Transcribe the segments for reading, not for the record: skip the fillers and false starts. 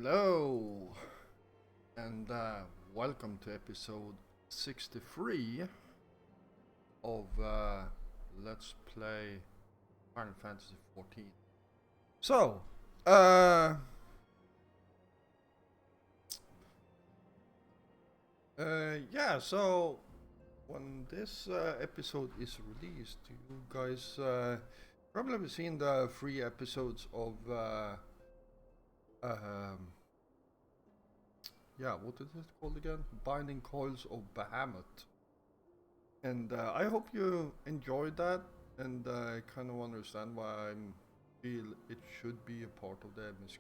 Hello, and welcome to episode 63 of Let's Play Final Fantasy 14. So, yeah, so when this episode is released, you guys probably have seen the 3 episodes of yeah, what is it called again? Binding Coils of Bahamut. And I hope you enjoyed that, and I kind of understand why I feel it should be a part of the MSQ.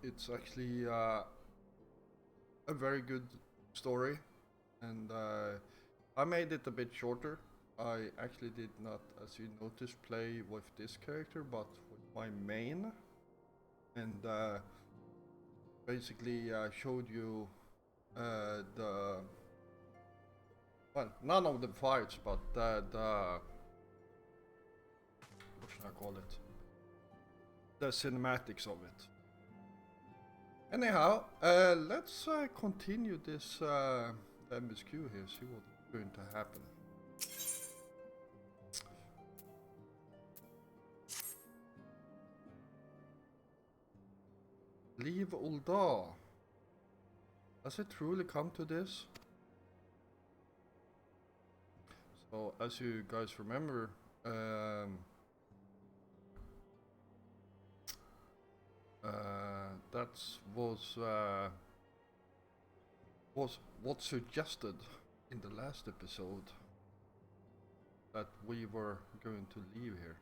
It's actually a very good story, and I made it a bit shorter. I actually did not, as you noticed, play with this character, but with my main, and basically showed you the, well, none of the fights, but the what should I call it? The cinematics of it. Anyhow, let's continue this MSQ here, see what's going to happen. Leave Ul'dah. Does it truly come to this? So, as you guys remember, that was what suggested in the last episode that we were going to leave here.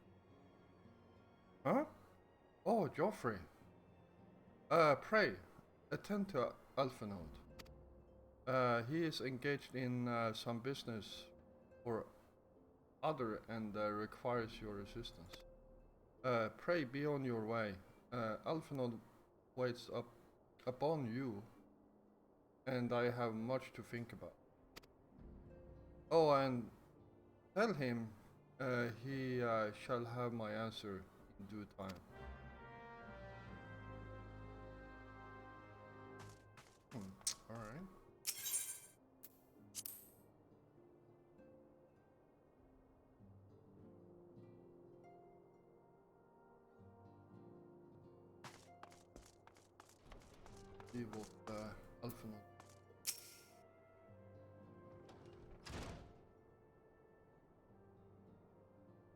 Huh? Oh, Joffrey. Pray, attend to Alphinaud. He is engaged in some business or other and requires your assistance. Pray, be on your way. Alphinaud waits upon you, and I have much to think about. Oh, and tell him he shall have my answer in due time. Alright. See what Alphinaud.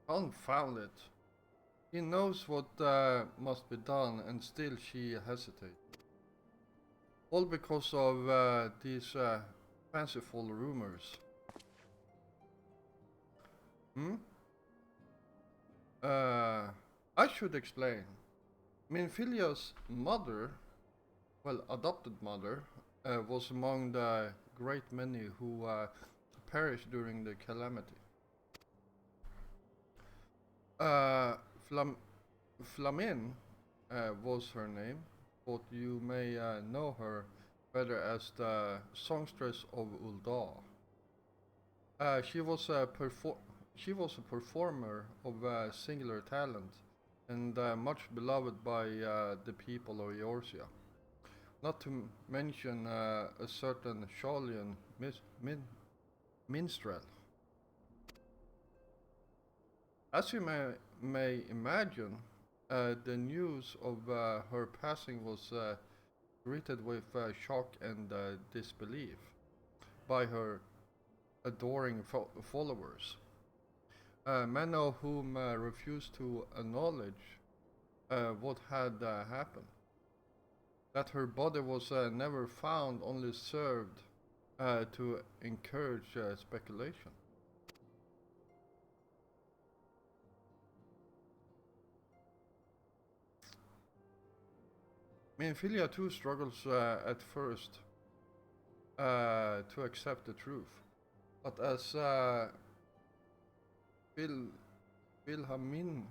Confound it. He knows what must be done, and still she hesitates. All because of these fanciful rumors. I should explain. Minfilia's mother, well, adopted mother, was among the great many who perished during the calamity. Flamin was her name, but you may know her better as the songstress of Ul'dah. She was a performer of singular talent and much beloved by the people of Eorzea. Not to mention a certain Sholian minstrel. As you may imagine, the news of her passing was greeted with shock and disbelief by her adoring followers, many of whom refused to acknowledge what had happened. That her body was never found only served to encourage speculation. Minfilia too struggles at first to accept the truth, but as Wilhelmin's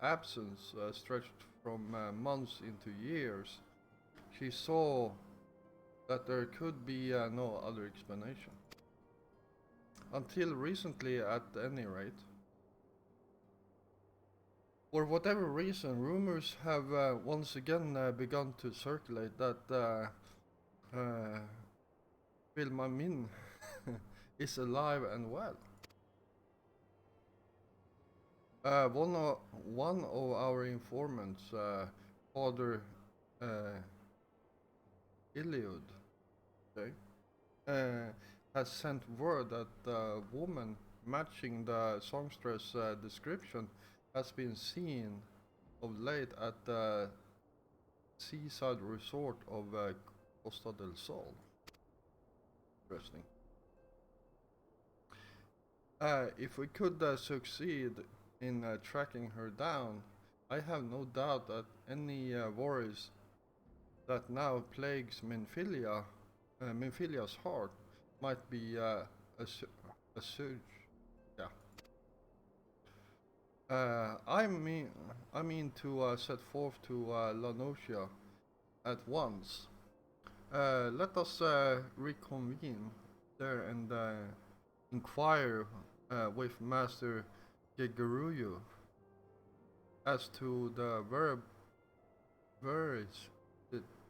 absence stretched from months into years, she saw that there could be no other explanation. Until recently, at any rate. For whatever reason, rumors have once again begun to circulate that Vilma Min is alive and well. One of our informants, Father Iliud, okay, has sent word that the woman matching the songstress description has been seen of late at the seaside resort of Costa del Sol. Interesting. If we could succeed in tracking her down, I have no doubt that any worries that now plagues Minfilia's heart might be assuaged. Yeah. I mean to set forth to La Nocia at once. Let us reconvene there and inquire with Master Gegaruyu as to the veracity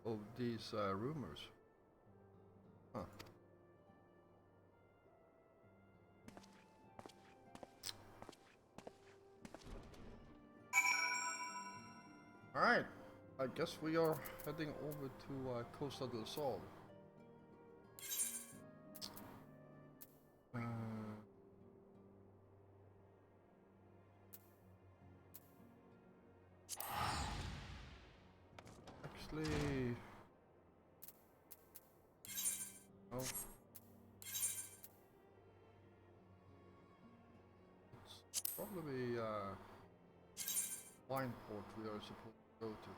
of these rumors. Huh. Alright, I guess we are heading over to Costa del Sol. Actually, no. It's probably Wineport we are supposed to go to.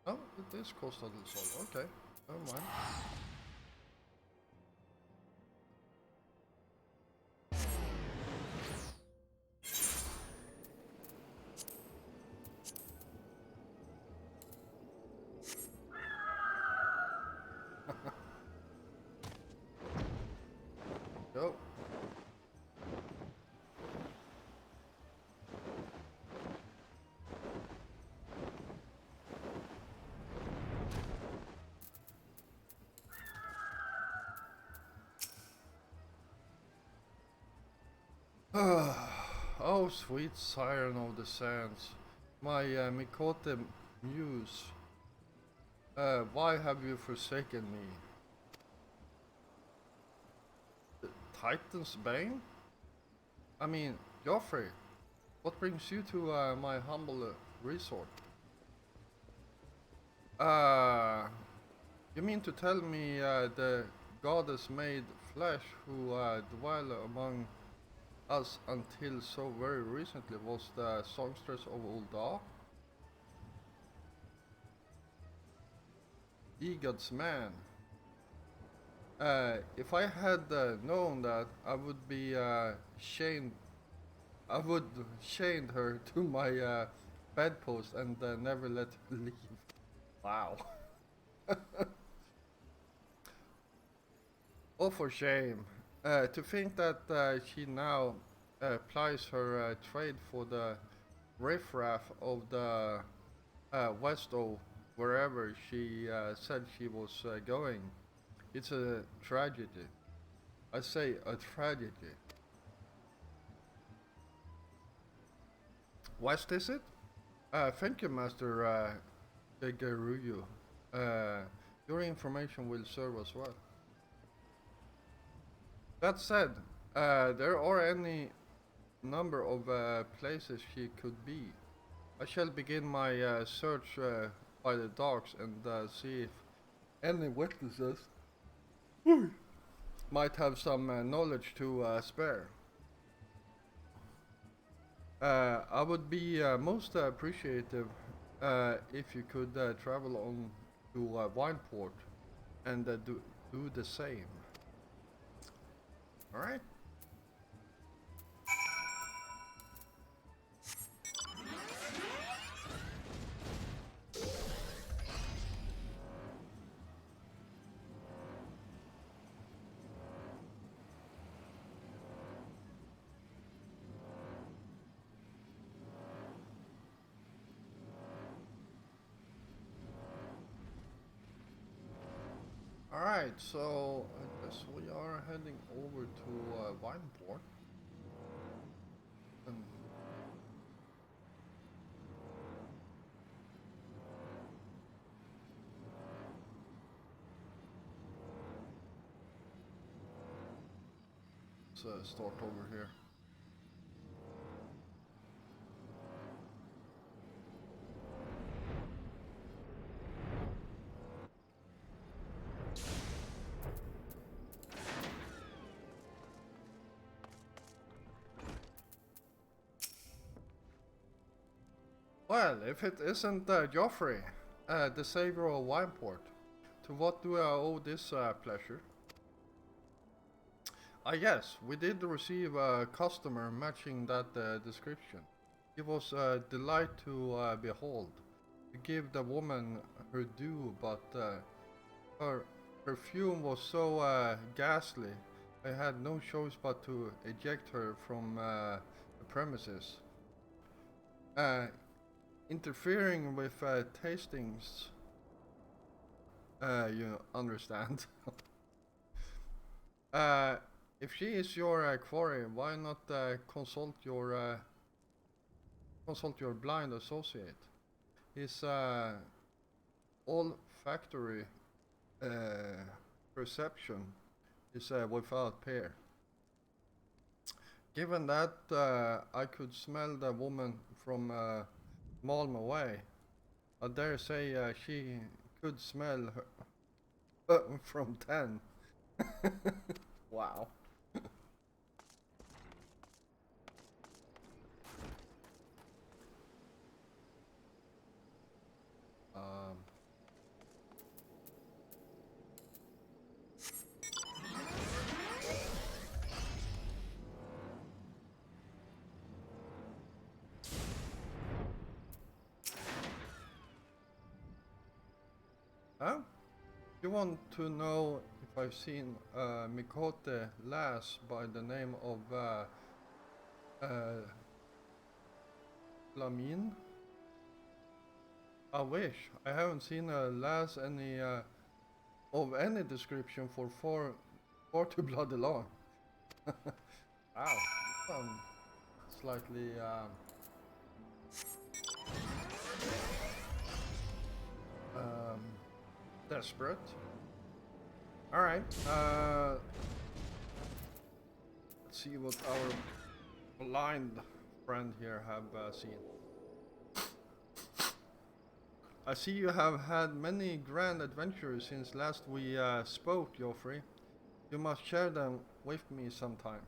Oh, it is Costa del Sol. Okay, never mind. Go. Oh, sweet siren of the sands, my Mikote muse, why have you forsaken me? The Titan's Bane? I mean, Joffrey, what brings you to my humble resort? You mean to tell me the goddess made flesh who dwell among us until so very recently was the songstress of Ul'dah? Egod's man. If I had known that, I would be shamed. I would chained her to my bedpost and never let her leave. Wow. Oh, for shame. To think that she now plies her trade for the riffraff of the west of wherever she said she was going. It's a tragedy. I say a tragedy. West is it? Thank you, Master Gegaruyu. Your information will serve us well. That said, there are any number of places she could be. I shall begin my search by the docks and see if any witnesses might have some knowledge to spare. I would be most appreciative if you could travel on to Wineport and do the same. Alright? Alright, so I guess we are heading over to Wineport. And let's start over here. Well, if it isn't Joffrey, the savior of Wineport, to what do I owe this pleasure? Yes, we did receive a customer matching that description. It was a delight to behold, to give the woman her due, but her perfume was so ghastly, I had no choice but to eject her from the premises. Interfering with tastings, you understand. If she is your quarry, why not consult your blind associate? His olfactory perception is without peer. Given that I could smell the woman from Malm away, I dare say she could smell her from 10. Wow. Huh? You want to know if I've seen Mikote lass by the name of Lamine? I wish. I haven't seen a lass any of any description for far too bloody long. Wow, you sound slightly desperate. Alright, let's see what our blind friend here have seen. I see you have had many grand adventures since last we spoke, Joffrey. You must share them with me sometime.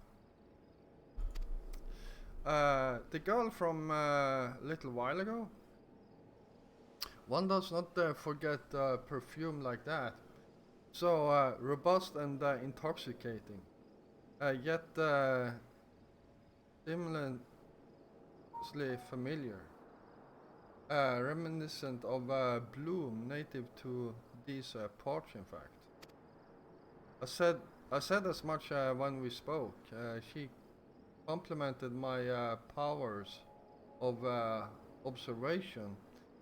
The girl from a little while ago? One does not forget perfume like that. So robust and intoxicating. Yet similarly familiar. Reminiscent of a bloom native to these parts, in fact. I said as much when we spoke. She complimented my powers of observation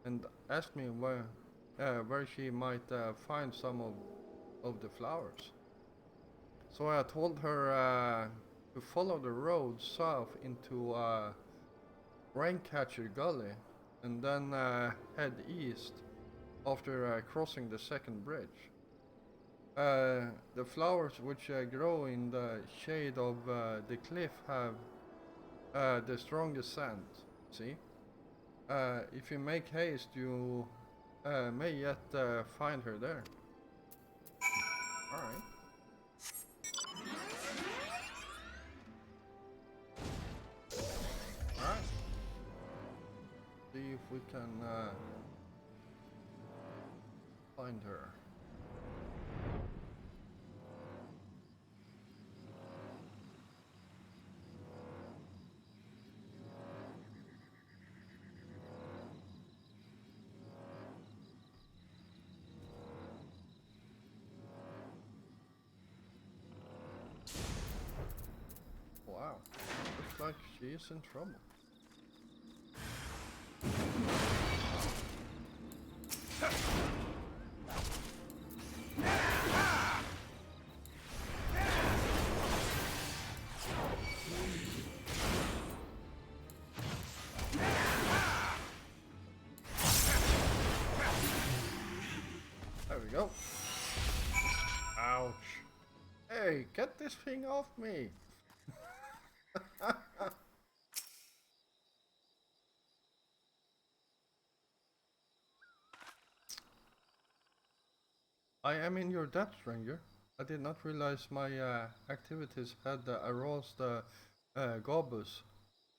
and asked me where she might find some of the flowers. So I told her to follow the road south into Raincatcher Gully and then head east after crossing the second bridge. The flowers which grow in the shade of the cliff have the strongest scent, see? If you make haste, you may yet find her there. Alright. Alright. See if we can find her. Wow, looks like she is in trouble. Hey, get this thing off me! I am in your debt, stranger. I did not realize my activities had aroused Gobus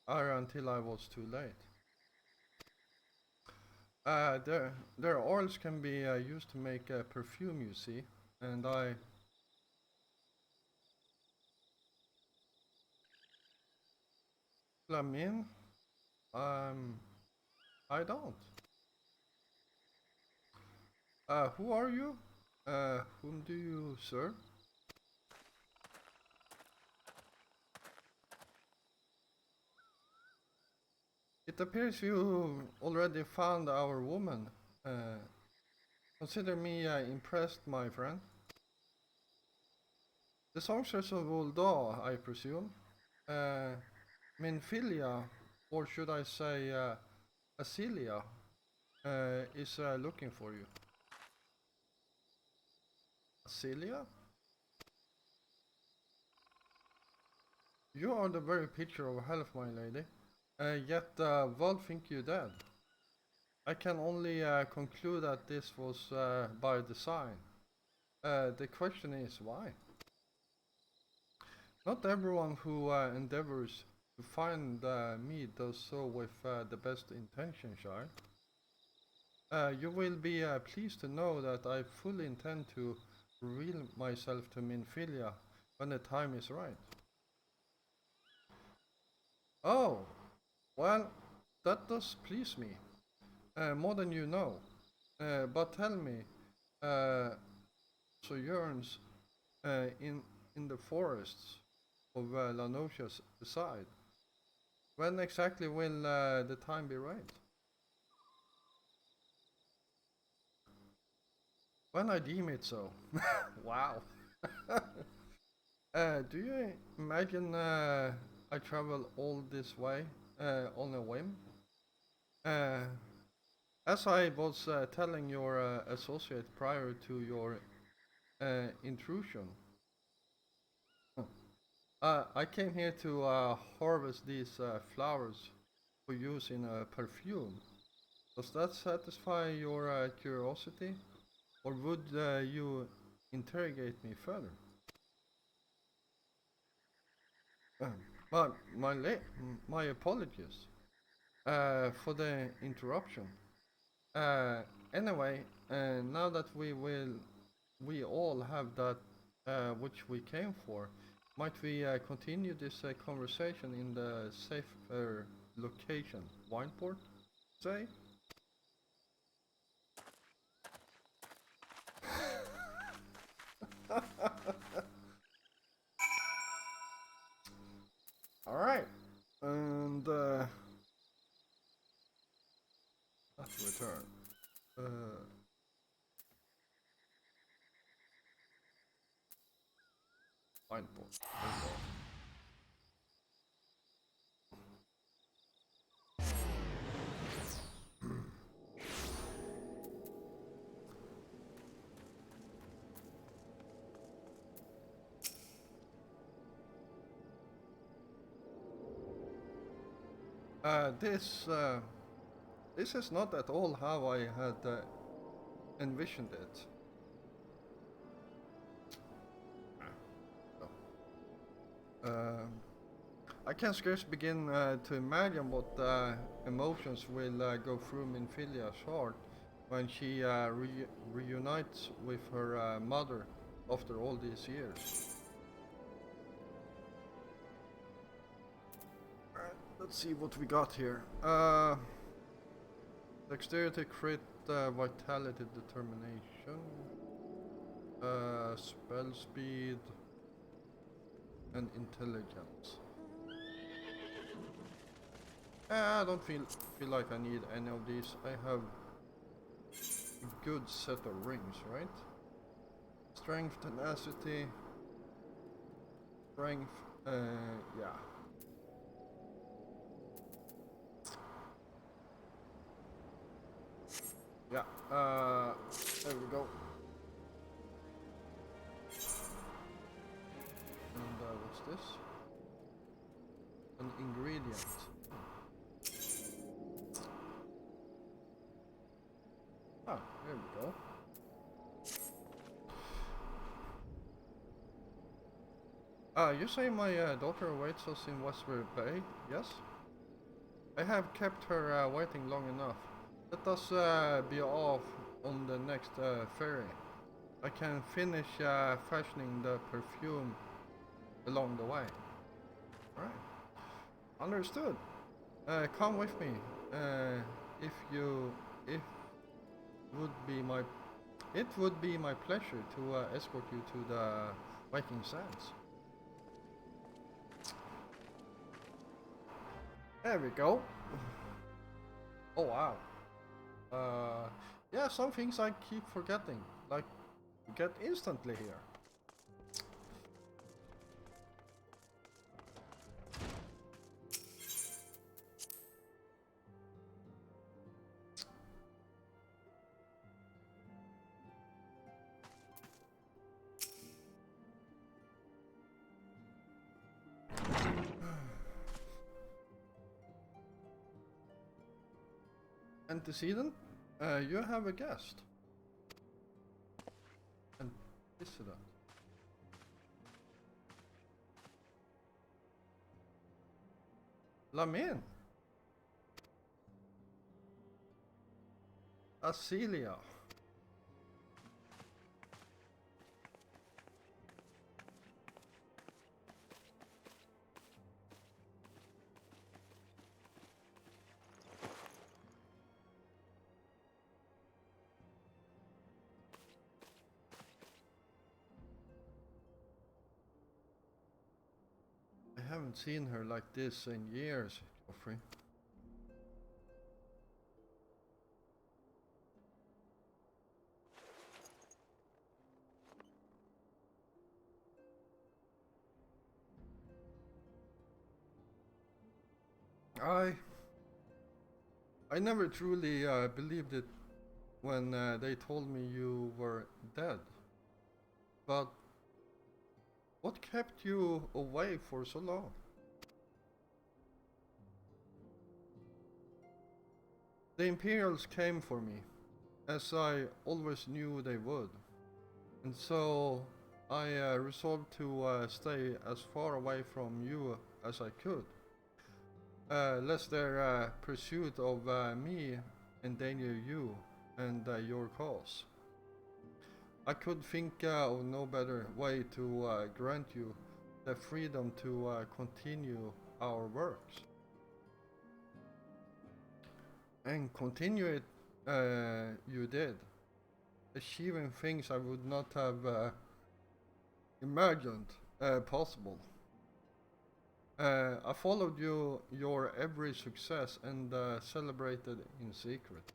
until I was too late. Their oils can be used to make perfume, you see, and Flamin, um, I don't. Who are you? Whom do you serve? It appears you already found our woman. Uh, Consider me impressed, my friend. The songstress of Ulda, I presume. Uh, Minfilia, or should I say Asilia, is looking for you. Asilia? You are the very picture of health, my lady. Yet well think you dead. I can only conclude that this was by design. The question is why? Not everyone who endeavors to find me does so with the best intention, child. You will be pleased to know that I fully intend to reveal myself to Minfilia when the time is right. Oh, well, that does please me, more than you know. But tell me, uh, sojourns in the forests of La Noche's side, when exactly will the time be right? When I deem it so. Wow. Do you imagine I travel all this way on a whim? Uh, as I was telling your associate prior to your intrusion, I came here to harvest these flowers for use in a perfume. Does that satisfy your curiosity? Or would you interrogate me further? Uh, but my apologies for the interruption. Uh, anyway, now that we all have that which we came for, might we continue this conversation in the safer location, Wineport, say? All right, and let's return. Uh, Wineport. There we go. This is not at all how I had envisioned it. Uh, I can scarce begin to imagine what emotions will go through Minfilia's heart when she reunites with her mother after all these years. Alright, let's see what we got here. Dexterity, crit, vitality, determination, spell speed, and intelligence. I don't feel like I need any of these. I have a good set of rings, right? Strength, tenacity, strength, yeah. Yeah, there we go. this? An ingredient. Ah, there we go. You say my daughter awaits us in Westbury Bay, yes? I have kept her waiting long enough. Let us be off on the next ferry. I can finish fashioning the perfume along the way. Alright. Understood. Come with me. It would be my pleasure to escort you to the Viking Sands. There we go. Oh wow. Yeah, some things I keep forgetting. Like, you get instantly here. Antecedent? You have a guest. Antecedent. Lamin. Acelia. I haven't seen her like this in years, Geoffrey. I never truly believed it when they told me you were dead. But what kept you away for so long? The Imperials came for me, as I always knew they would. And so I resolved to stay as far away from you as I could. Lest their pursuit of me endanger you and your cause. I could think of no better way to grant you the freedom to continue our works. And continue it you did, achieving things I would not have imagined possible. I followed your every success and celebrated in secret.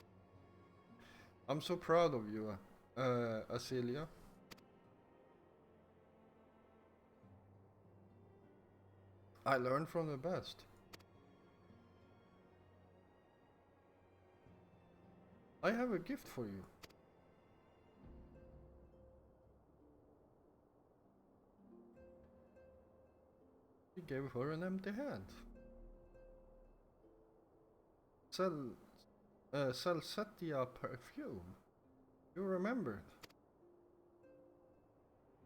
I'm so proud of you, Acelia. I learned from the best. I have a gift for you. He gave her an empty hand. Salsetia perfume. You remembered.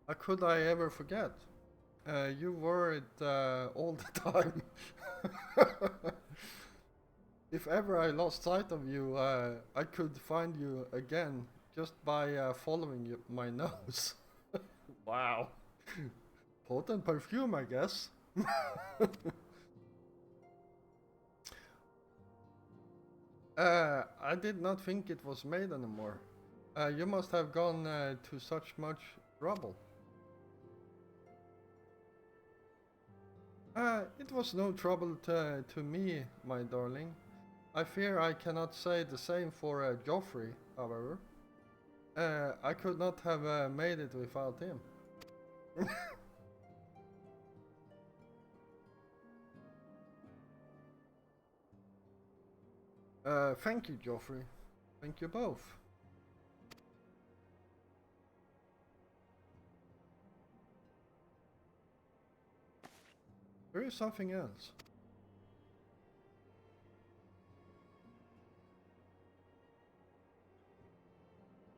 How could I ever forget? You wore it all the time. If ever I lost sight of you, I could find you again just by following my nose. Wow. Potent perfume, I guess. I did not think it was made anymore. You must have gone to such much trouble. It was no trouble to me, my darling. I fear I cannot say the same for Geoffrey, however. I could not have made it without him. Thank you, Geoffrey. Thank you both. you something else.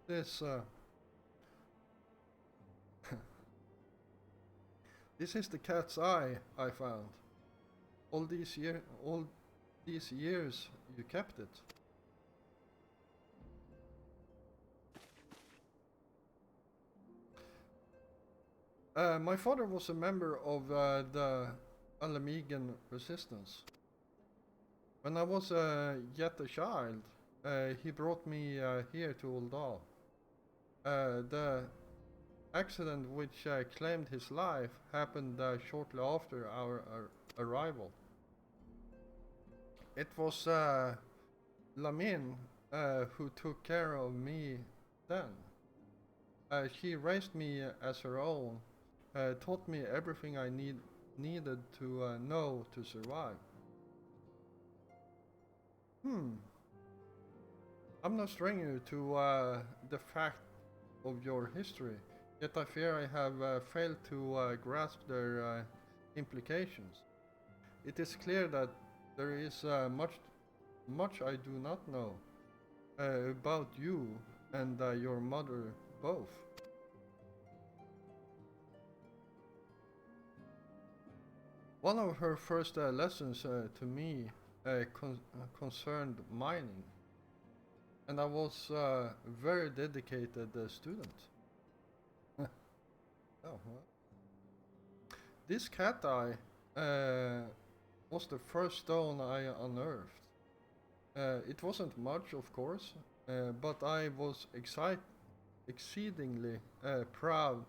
This this is the cat's eye I found. All these years you kept it. My father was a member of the Alamegan resistance. When I was yet a child, he brought me here to Uldal. The accident which claimed his life happened shortly after our arrival. It was Lamin who took care of me then. She raised me as her own, taught me everything I needed to know to survive. I'm no stranger to the fact of your history, yet I fear I have failed to grasp their implications. It is clear that there is much I do not know about you and your mother both. One of her first lessons to me concerned mining, and I was a very dedicated student. Oh, well. This cat eye was the first stone I unearthed. It wasn't much, of course, but I was exceedingly proud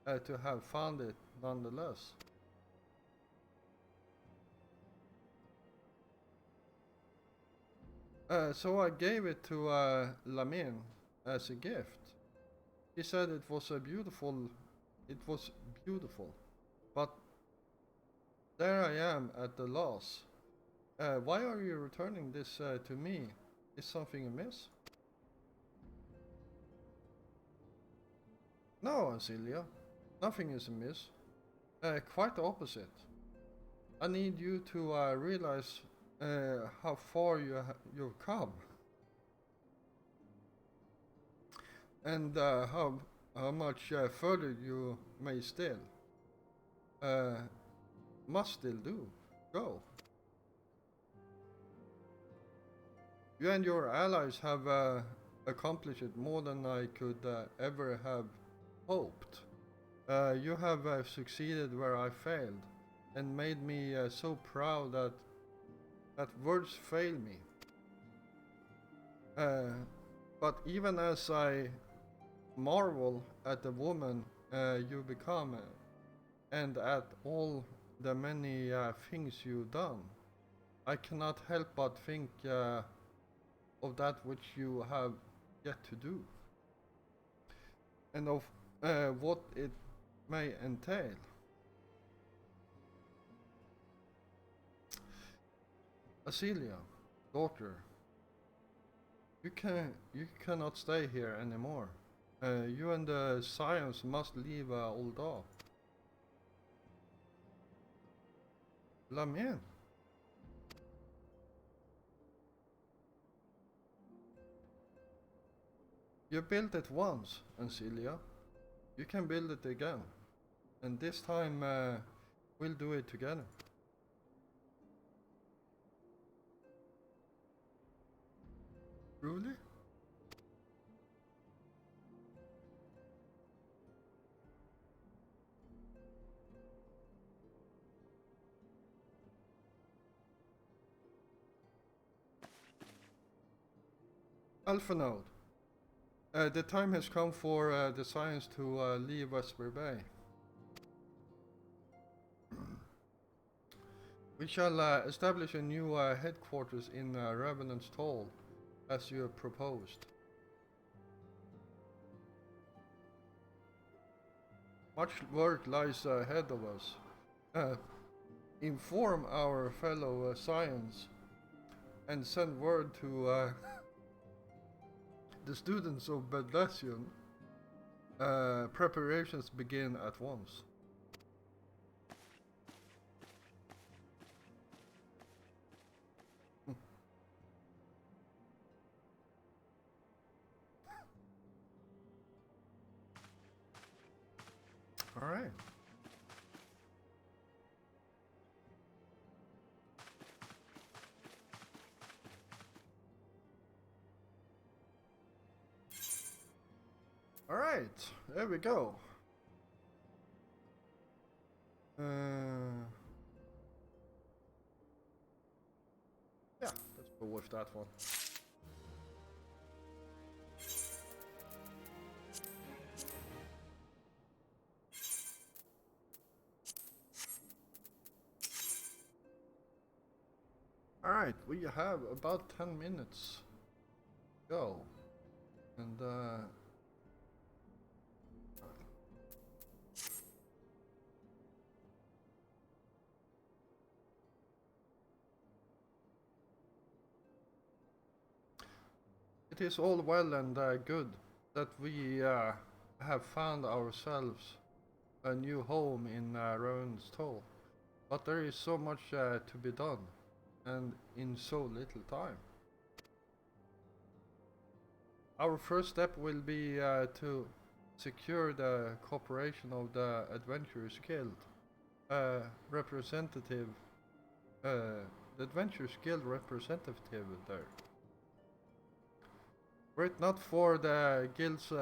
to have found it nonetheless. So I gave it to Lamin as a gift. He said it was beautiful, but there I am at the loss. Why are you returning this to me? Is something amiss? No, Ancilia, nothing is amiss. Quite the opposite. I need you to realize how far you've come, and how much further you may still must still go. You and your allies have accomplished more than I could ever have hoped. You have succeeded where I failed, and made me so proud that words fail me. But even as I marvel at the woman you become, and at all the many things you've done, I cannot help but think of that which you have yet to do, and of what it may entail. Acelia, daughter, you cannot stay here anymore. You and the scions must leave Uldal. Lamien. You built it once, Ancilia. You can build it again. And this time we'll do it together. Truly? Alpha Node. The time has come for the Science to leave Vesper Bay. We shall establish a new headquarters in Revenant's Toll, as you have proposed. Much work lies ahead of us. Inform our fellow Science and send word to the students of Bedlesian. Preparations begin at once. Alright. Alright, there we go. Yeah, let's go with that one. Alright, we have about 10 minutes to go. And it is all well and good that we have found ourselves a new home in Rowan's Toll, but there is so much to be done, and in so little time. Our first step will be to secure the cooperation of the Adventurers Guild representative, the Adventurers Guild representative there. Were it not for the Guild's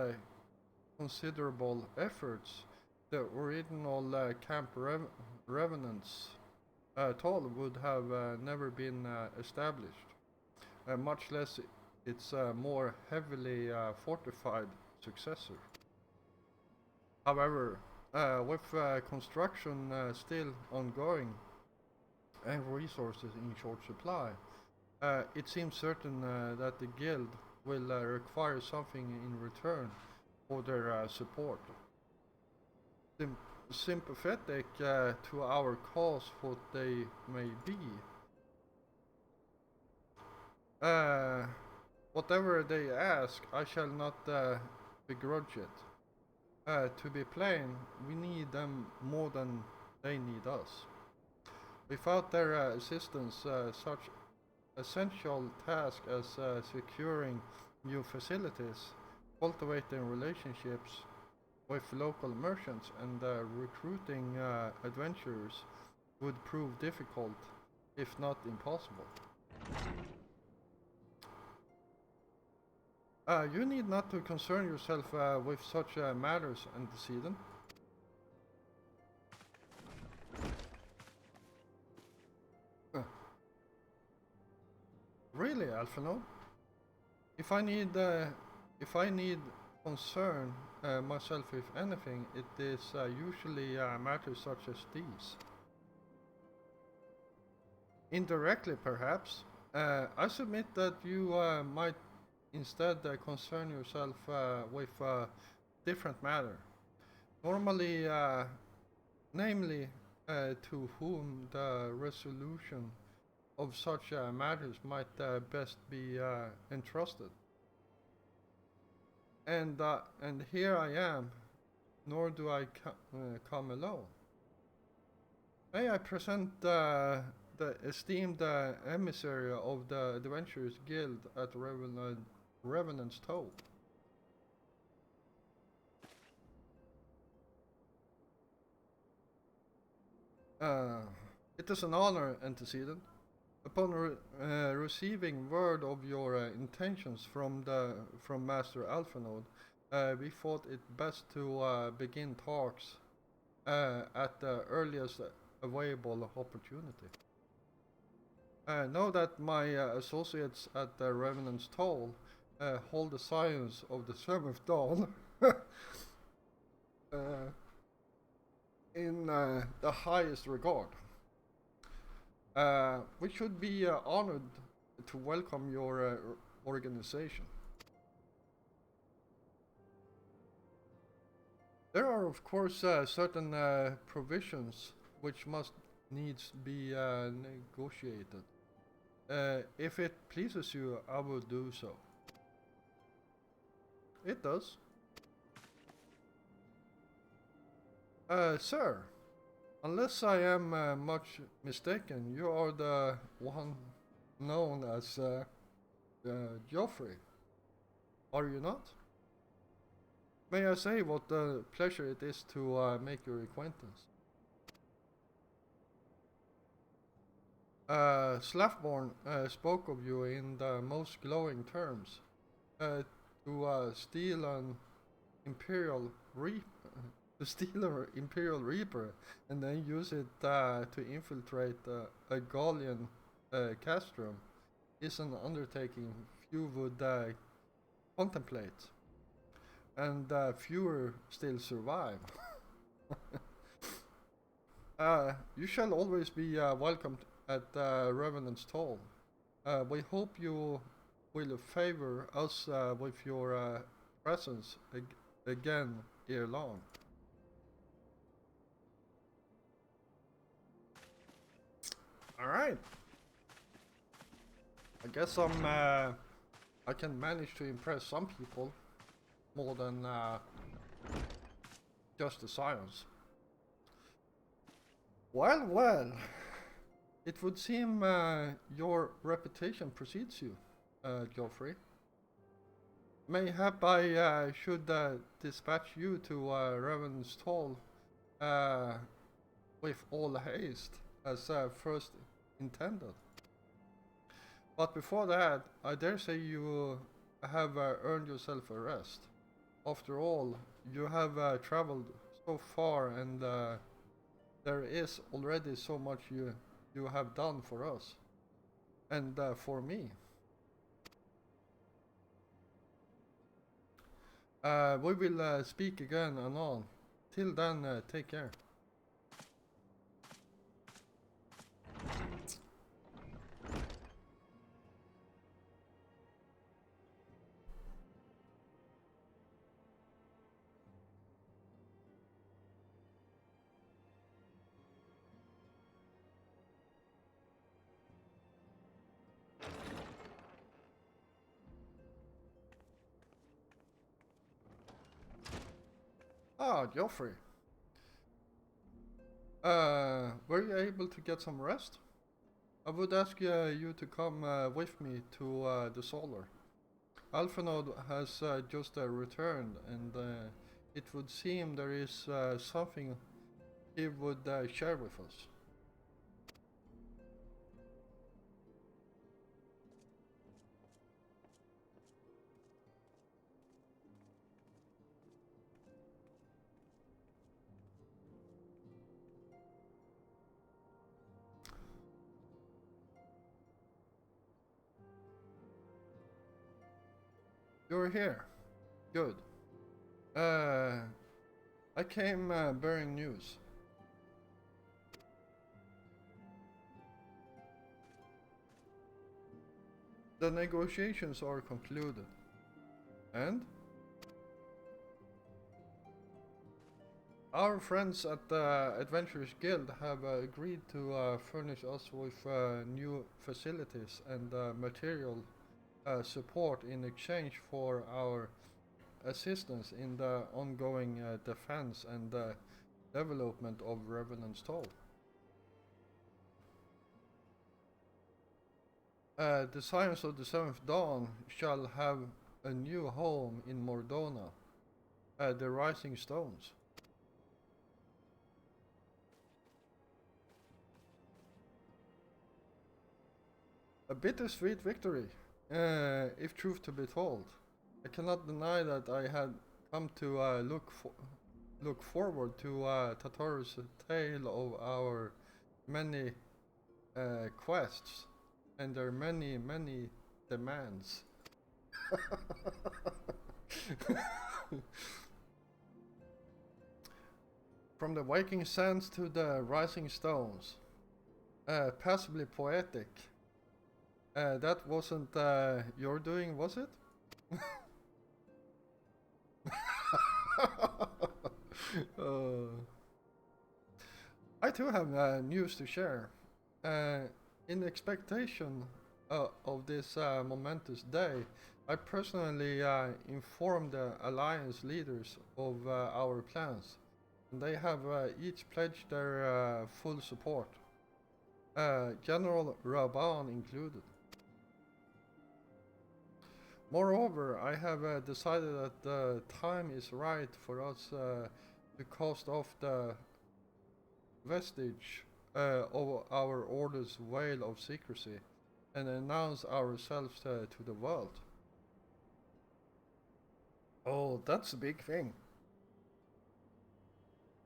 considerable efforts, the original Camp Revenants Toll would have never been established, much less its more heavily fortified successor. However, with construction still ongoing and resources in short supply, it seems certain that the Guild will require something in return for their support. Sympathetic to our cause, what they may be. Whatever they ask, I shall not begrudge it. To be plain, we need them more than they need us. Without their assistance, such essential tasks as securing new facilities, cultivating relationships with local merchants, and recruiting adventurers would prove difficult, if not impossible. You need not to concern yourself with such matters, Antecedent. Really, Alphino? If I need concern myself with anything, it is usually matters such as these. Indirectly, perhaps. I submit that you might instead concern yourself with a different matter. Normally, namely, to whom the resolution of such matters might best be entrusted. And here I am, nor do I come alone. May I present the esteemed emissary of the Adventurers Guild at Revenant's Toll. It is an honor, Antecedent. Upon receiving word of your intentions from Master Alphanode, we thought it best to begin talks at the earliest available opportunity. Know that my associates at the Revenant's Toll hold the science of the Seventh Dawn in the highest regard. We should be honored to welcome your organization. There are, of course, certain provisions which must needs be negotiated. If it pleases you, I will do so. It does. Sir, unless I am much mistaken, you are the one known as Geoffrey, are you not? May I say what a pleasure it is to make your acquaintance. Slavborn spoke of you in the most glowing terms. To steal an imperial reap, to steal an imperial reaper, and then use it to infiltrate a Gallian castrum is an undertaking few would contemplate, and fewer still survive. You shall always be welcomed at Revenant's Toll. We hope you will favor us with your presence again ere long. Alright. I guess I can manage to impress some people more than just the science. Well, well. It would seem your reputation precedes you, Geoffrey. Mayhap I should dispatch you to Revan's Toll with all haste, as first intended. But before that, I dare say you have earned yourself a rest. After all, you have traveled so far, and there is already so much you have done for us, and for me. We will speak again anon. Till then, take care. Ah, Geoffrey. Were you able to get some rest? I would ask you to come with me to the Solar. Alphanode has just returned, and it would seem there is something he would share with us. You're here. Good. I came bearing news. The negotiations are concluded. And? Our friends at the Adventurers Guild have agreed to furnish us with new facilities and material support in exchange for our assistance in the ongoing defense and development of Revenant's Toll. The Science of the Seventh Dawn shall have a new home in Mordona, the Rising Stones. A bittersweet victory, if truth to be told. I cannot deny that I had come to look forward to Tatoru's tale of our many quests and their many demands. From the waking sands to the rising stones. Passably poetic. That wasn't your doing, was it? I too have news to share. In expectation of this momentous day, I personally informed the Alliance leaders of our plans. They have each pledged their full support, General Raban included. Moreover, I have decided that the time is right for us to cast off the vestige of our order's veil of secrecy and announce ourselves to the world. Oh, that's a big thing.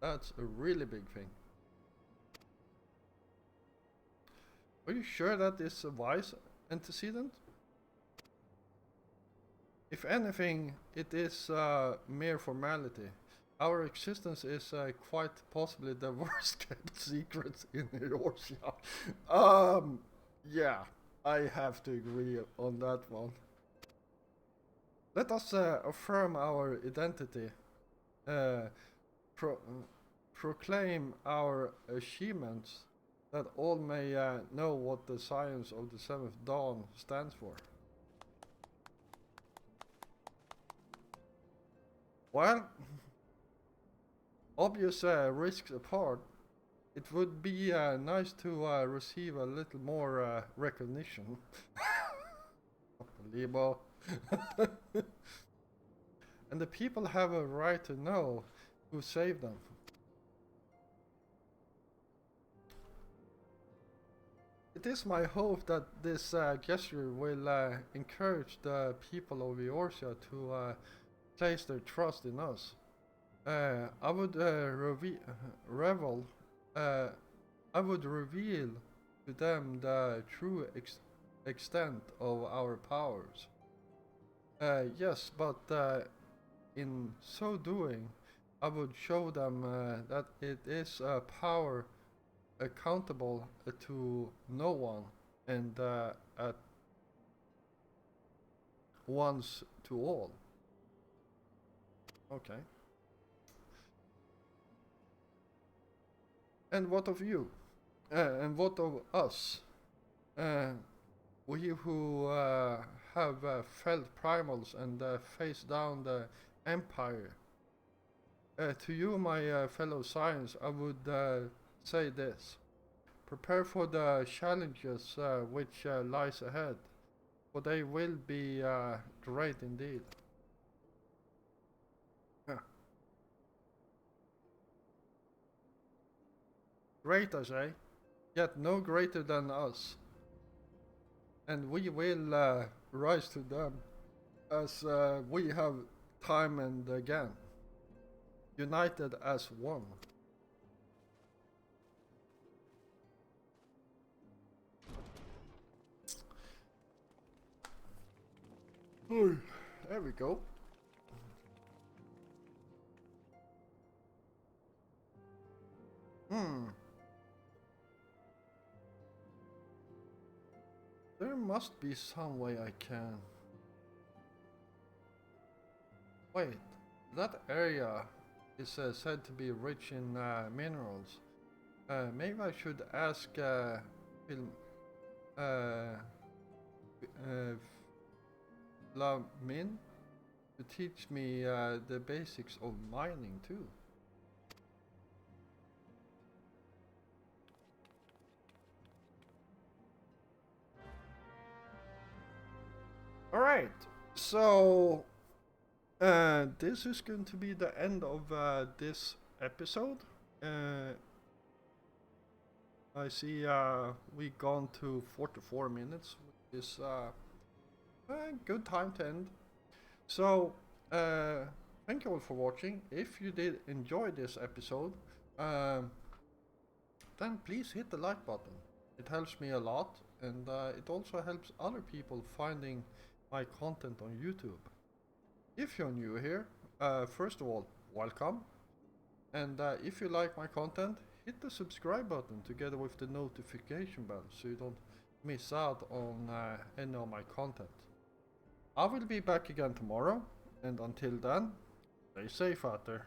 That's a really big thing. Are you sure that is a wise antecedent? If anything, it is mere formality. Our existence is quite possibly the worst kept secret in Eorzea. Yeah, I have to agree on that one. Let us affirm our identity, uh, pro proclaim our achievements, that all may know what the science of the seventh dawn stands for. Well, obvious risks apart, it would be nice to receive a little more recognition. Unbelievable. And the people have a right to know who saved them. It is my hope that this gesture will encourage the people of Eorzea to place their trust in us. I would I would reveal to them the true extent of our powers. Yes, but in so doing, I would show them that it is a power accountable to no one and at once to all. Okay. And what of you? And what of us? We who have felled primals and faced down the Empire. To you, my fellow Science, I would say this. Prepare for the challenges which lies ahead, for they will be great indeed. Yeah. Great, I say, yet no greater than us. And we will rise to them as we have time and again, united as one. There we go. There must be some way I can. Wait, that area is said to be rich in minerals. Maybe I should ask Phil, La Min to teach me the basics of mining too. Alright, so this is going to be the end of this episode. I see we've gone to 44 minutes, which is a good time to end. So, thank you all for watching. If you did enjoy this episode, then please hit the like button. It helps me a lot, and it also helps other people finding my content on YouTube. If you're new here, first of all, welcome. And if you like my content, hit the subscribe button together with the notification bell so you don't miss out on any of my content. I will be back again tomorrow, and until then, stay safe out there.